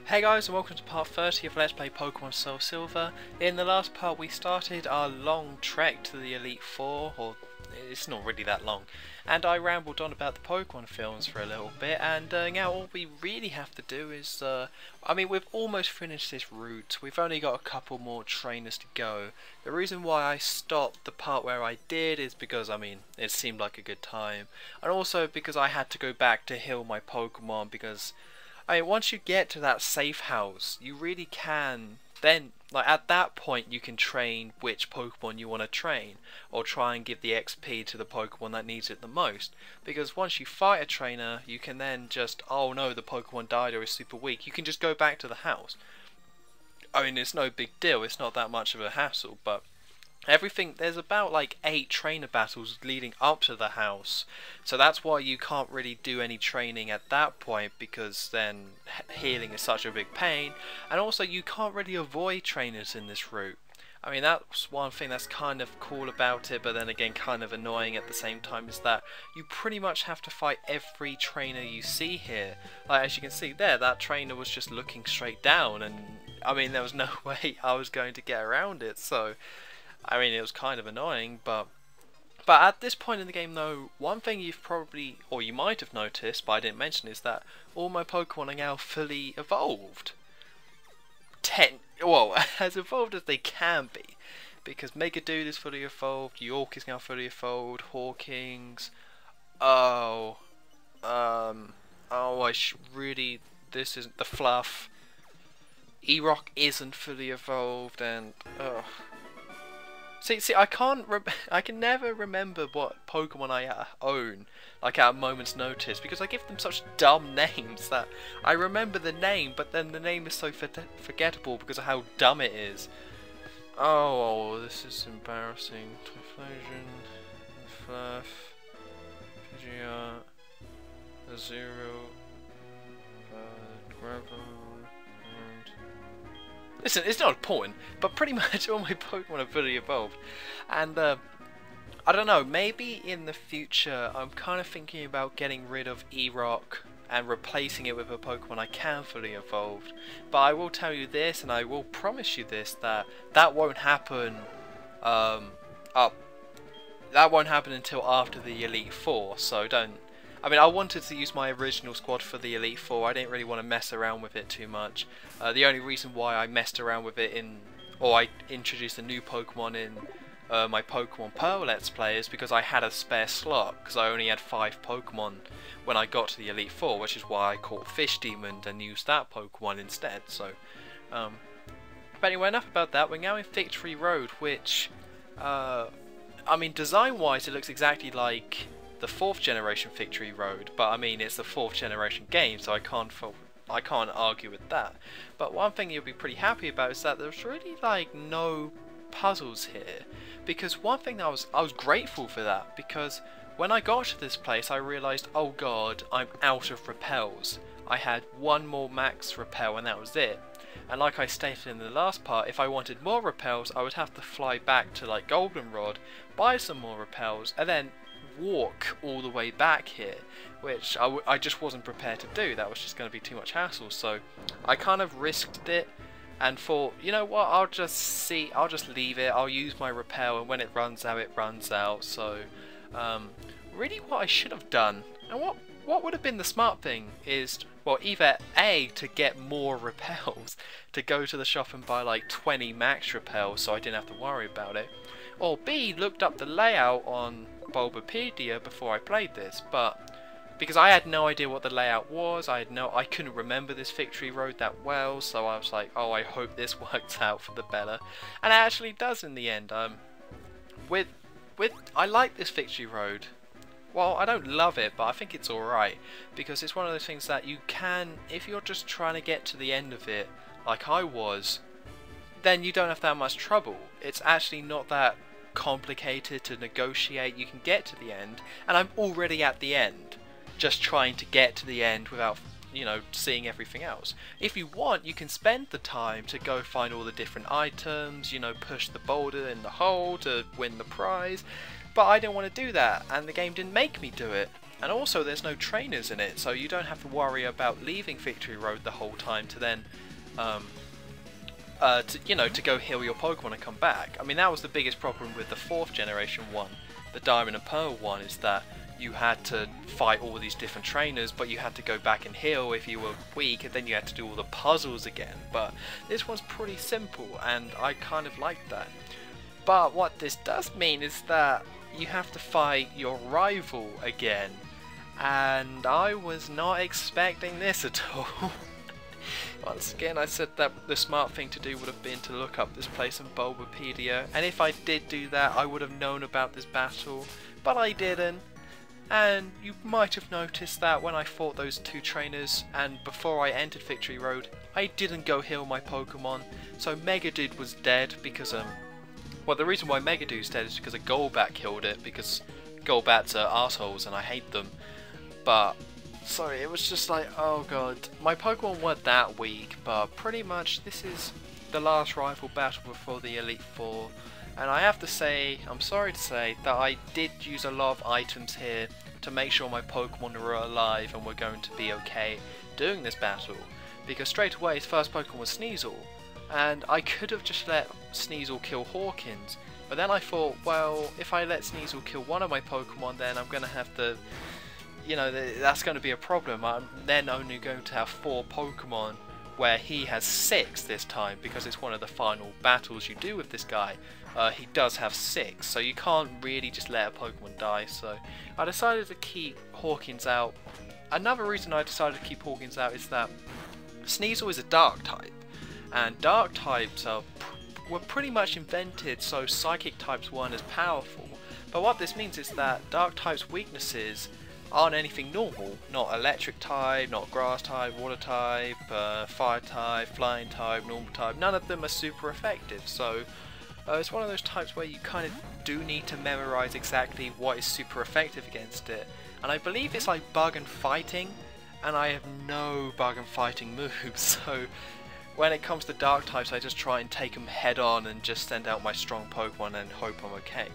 Hey guys, and welcome to part 30 of Let's Play Pokemon SoulSilver. In the last part we started our long trek to the Elite Four, or it's not really that long, and I rambled on about the Pokemon films for a little bit, and now all we really have to do is, we've almost finished this route. We've only got a couple more trainers to go. The reason why I stopped the part where I did is because, it seemed like a good time, and also because I had to go back to heal my Pokemon, because once you get to that safe house, you really can then, at that point, you can train which Pokemon you want to train, or try and give the XP to the Pokemon that needs it the most. Because once you fight a trainer, you can then just, oh no, the Pokemon died or is super weak, you can just go back to the house. It's no big deal, it's not that much of a hassle, but there's about 8 trainer battles leading up to the house, so that's why you can't really do any training at that point, because then healing is such a big pain, and also you can't really avoid trainers in this route. That's one thing that's kind of cool about it, but then again kind of annoying at the same time, is that you pretty much have to fight every trainer you see here. As you can see there, that trainer was just looking straight down, and there was no way I was going to get around it, so it was kind of annoying, but at this point in the game though, one thing you've probably, or you might have noticed, but I didn't mention, is that all my Pokemon are now fully evolved. As evolved as they can be, because Megadude is fully evolved, York is now fully evolved, Hawkins, this isn't the fluff, E-Rock isn't fully evolved, and See, I can never remember what Pokemon I own, at a moment's notice, because I give them such dumb names that I remember the name, but then the name is so forgettable because of how dumb it is. Oh, this is embarrassing. Typhlosion, Fluff, Pidgeot, Azurill, Gravel. Listen, it's not important, but pretty much all my Pokemon are fully evolved, and I don't know, maybe in the future I'm kind of thinking about getting rid of E-Rock and replacing it with a Pokemon I can fully evolve, but I will tell you this, and I will promise you this, that won't happen, that won't happen until after the Elite Four, so don't. I wanted to use my original squad for the Elite Four. I didn't really want to mess around with it too much. The only reason why I messed around with it I introduced a new Pokemon in my Pokemon Pearl Let's Play is because I had a spare slot, because I only had 5 Pokemon when I got to the Elite Four, which is why I caught Fish Demon and used that Pokemon instead. So, but anyway, enough about that. We're now in Victory Road, which, design-wise, it looks exactly like the 4th generation Victory Road, but it's the 4th generation game, so I can't argue with that. But one thing you'll be pretty happy about is that there's really no puzzles here, because one thing that I was grateful for that, because when I got to this place I realised, oh god, I'm out of repels. I had one more max repel and that was it. And like I stated in the last part, if I wanted more repels I would have to fly back to Goldenrod, buy some more repels, and then walk all the way back here, which I just wasn't prepared to do. That was just going to be too much hassle, so I kind of risked it and thought, you know what, I'll just leave it, I'll use my repel, and when it runs out. So really what I should have done, and what would have been the smart thing, is, well, either A, to get more repels, to go to the shop and buy 20 max repels so I didn't have to worry about it, or B, looked up the layout on Bulbapedia before I played this, but because I had no idea what the layout was, I couldn't remember this Victory Road that well, so I was like, oh, I hope this works out for the better, and it actually does in the end. I like this Victory Road. Well, I don't love it, but I think it's alright, because it's one of those things that you can, if you're just trying to get to the end of it, like I was, then you don't have that much trouble. It's actually not that complicated to negotiate. You can get to the end, and I'm already at the end, just trying to get to the end without, seeing everything else. If you want, you can spend the time to go find all the different items, push the boulder in the hole to win the prize, but I didn't want to do that, and the game didn't make me do it. and also there's no trainers in it, so you don't have to worry about leaving Victory Road the whole time to then to go heal your Pokemon and come back. I mean, that was the biggest problem with the 4th generation one, the Diamond and Pearl one, is that you had to fight all these different trainers, but you had to go back and heal if you were weak, and then you had to do all the puzzles again. But this one's pretty simple, and I kind of like that. But what this does mean is that you have to fight your rival again, and I was not expecting this at all. Once again, I said that the smart thing to do would have been to look up this place in Bulbapedia, and if I did do that I would have known about this battle, but I didn't. And you might have noticed that when I fought those 2 trainers and before I entered Victory Road, I didn't go heal my Pokemon, so Megadude was dead because well, the reason why Megadude's dead is because a Golbat killed it, because Golbats are assholes and I hate them. But sorry, it was just like, oh god, my Pokemon weren't that weak, but pretty much this is the last rival battle before the Elite Four, and I have to say, I'm sorry to say, that I did use a lot of items here to make sure my Pokemon were alive and were going to be okay doing this battle, because straight away his first Pokemon was Sneasel, and I could have just let Sneasel kill Hawkins, but then I thought, well, if I let Sneasel kill one of my Pokemon, then I'm going to have to, that's going to be a problem. I'm then only going to have 4 Pokemon, where he has 6 this time, because it's one of the final battles you do with this guy. He does have 6, so you can't really just let a Pokemon die, so I decided to keep Hawkins out. Another reason I decided to keep Hawkins out is that Sneasel is a Dark type, and Dark types were pretty much invented so Psychic types weren't as powerful, but what this means is that Dark types' weaknesses aren't anything normal, not Electric type, not Grass type, Water type, Fire type, Flying type, Normal type, none of them are super effective, so it's one of those types where you kind of do need to memorize exactly what is super effective against it, and I believe it's like Bug and Fighting, and I have no Bug and Fighting moves, so when it comes to Dark types I just try and take them head on and just send out my strong Pokemon and hope I'm okay.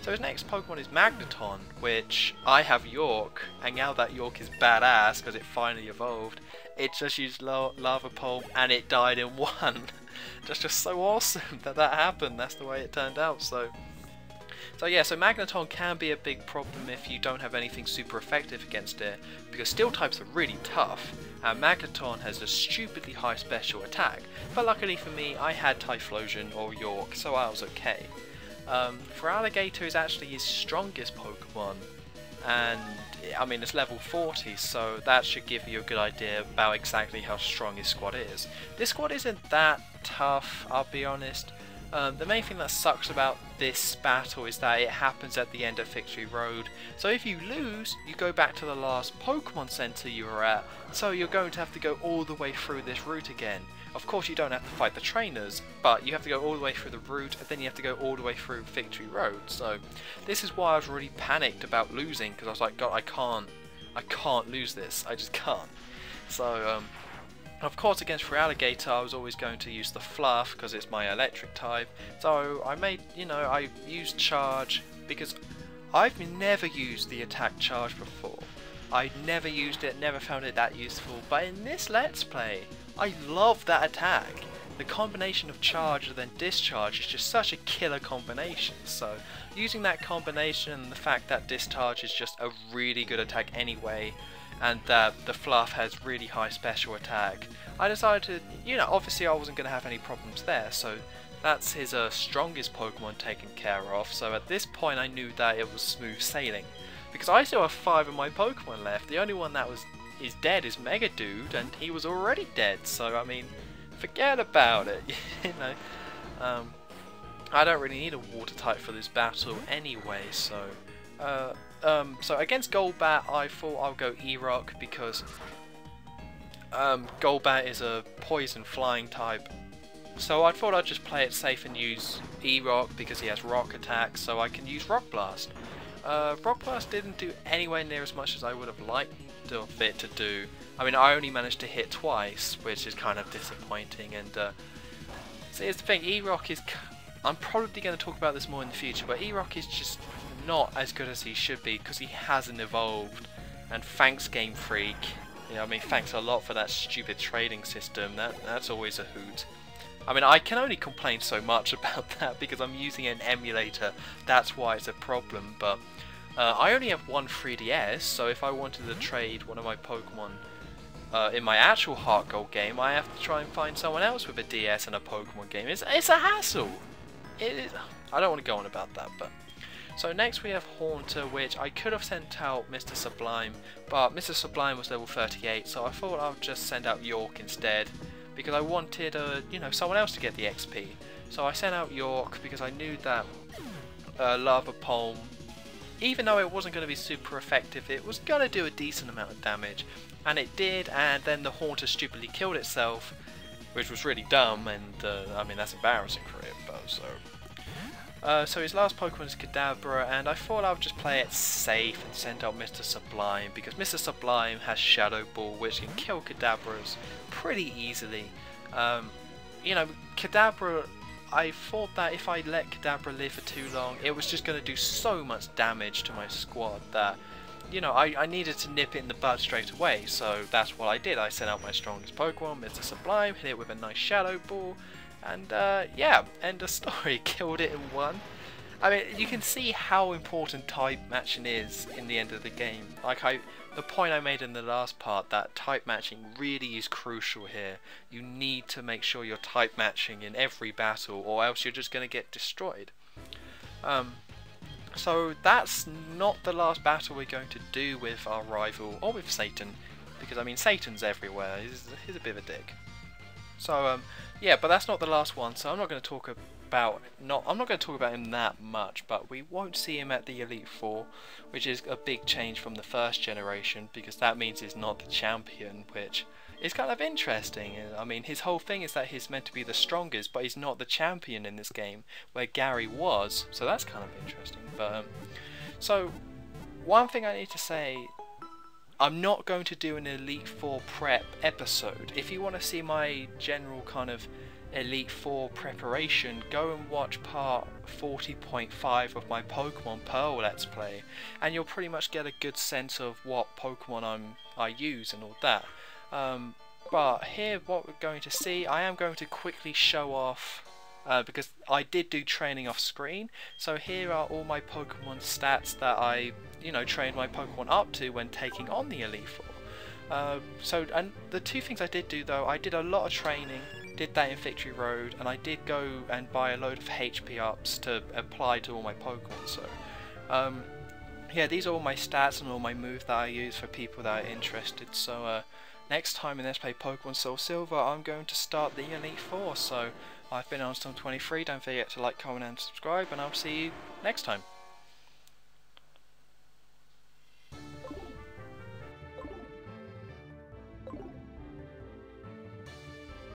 So his next Pokemon is Magneton, which I have York, and now that York is badass because it finally evolved, it just used Lava Pulp and it died in 1. That's just so awesome that happened, that's the way it turned out. So yeah, so Magneton can be a big problem if you don't have anything super effective against it, because Steel types are really tough, and Magneton has a stupidly high special attack, but luckily for me I had Typhlosion or York, so I was okay. Feraligatr is actually his strongest Pokemon, and I mean it's level 40, so that should give you a good idea about exactly how strong his squad is. This squad isn't that tough, I'll be honest. The main thing that sucks about this battle is that it happens at the end of Victory Road, so if you lose, you go back to the last Pokemon Center you were at, so you're going to have to go all the way through this route again. Of course you don't have to fight the trainers, but you have to go all the way through the route, and then you have to go all the way through Victory Road, so this is why I was really panicked about losing, because I was like, God, I can't lose this, I just can't. So, of course against Feraligatr I was always going to use the Fluff, because it's my Electric type, so I used Charge, because I've never used the Attack Charge before. I'd never used it, never found it that useful, but in this Let's Play, I love that attack. The combination of Charge and then Discharge is just such a killer combination, so using that combination and the fact that Discharge is just a really good attack anyway, and that the Fluff has really high special attack, I decided to, obviously I wasn't going to have any problems there, so that's his strongest Pokemon taken care of, so at this point I knew that it was smooth sailing. Because I still have 5 of my Pokemon left, the only one that is dead is Megadude, and he was already dead, so I mean, forget about it, I don't really need a Water type for this battle anyway, so so against Golbat I thought I'll go E-Rock, because Golbat is a poison flying type, so I thought I'd just play it safe and use E-Rock because he has rock attack, so I can use Rock Blast. Rock Blast didn't do anywhere near as much as I would have liked of it to do. I mean, I only managed to hit twice, which is kind of disappointing, and so here's the thing, E-Rock is, I'm probably going to talk about this more in the future, but E-Rock is just not as good as he should be because he hasn't evolved, And thanks Game Freak. I mean, thanks a lot for that stupid trading system. That's always a hoot. I mean, I can only complain so much about that because I'm using an emulator. That's why it's a problem. But I only have one 3DS, so if I wanted to trade one of my Pokemon in my actual Heart Gold game, I have to try and find someone else with a DS and a Pokemon game. It's a hassle. I don't want to go on about that, but... So next we have Haunter, which I could have sent out Mr. Sublime, but Mr. Sublime was level 38, so I thought I would just send out York instead, because I wanted, someone else to get the XP. So I sent out York because I knew that Lava Palm, even though it wasn't going to be super effective, it was going to do a decent amount of damage, and it did. And then the Haunter stupidly killed itself, which was really dumb, and I mean, that's embarrassing for it, but so... So his last Pokemon is Kadabra, and I thought I would just play it safe and send out Mr. Sublime, because Mr. Sublime has Shadow Ball, which can kill Kadabras pretty easily. Kadabra, I thought that if I let Kadabra live for too long, it was just going to do so much damage to my squad that, I needed to nip it in the bud straight away, so that's what I did. I sent out my strongest Pokemon, Mr. Sublime, hit it with a nice Shadow Ball, and yeah, end of story. Killed it in one. I mean, you can see how important type matching is in the end of the game. Like the point I made in the last part, that type matching really is crucial here. You need to make sure you're type matching in every battle, or else you're just going to get destroyed. So that's not the last battle we're going to do with our rival, or with Satan, because I mean Satan's everywhere. He's a bit of a dick. So yeah, but that's not the last one. So I'm not going to talk about him that much. But we won't see him at the Elite Four, which is a big change from the first generation, because that means he's not the champion, which is kind of interesting. I mean, his whole thing is that he's meant to be the strongest, but he's not the champion in this game, where Gary was. So that's kind of interesting. But so one thing I need to say. I'm not going to do an Elite Four prep episode. If you want to see my general kind of Elite Four preparation, go and watch part 40.5 of my Pokemon Pearl Let's Play, and you'll pretty much get a good sense of what Pokemon I use and all that. But here, what we're going to see, I am going to quickly show off, because I did do training off screen. So here are all my Pokemon stats that I trained my Pokemon up to when taking on the Elite Four. And the two things I did do though, I did a lot of training, did that in Victory Road, and I did go and buy a load of HP ups to apply to all my Pokemon. So yeah, these are all my stats and all my moves that I use for people that are interested. So next time in Let's Play Pokemon SoulSilver, I'm going to start the Elite Four. So I've been on Storm23, don't forget to like, comment and subscribe, and I'll see you next time.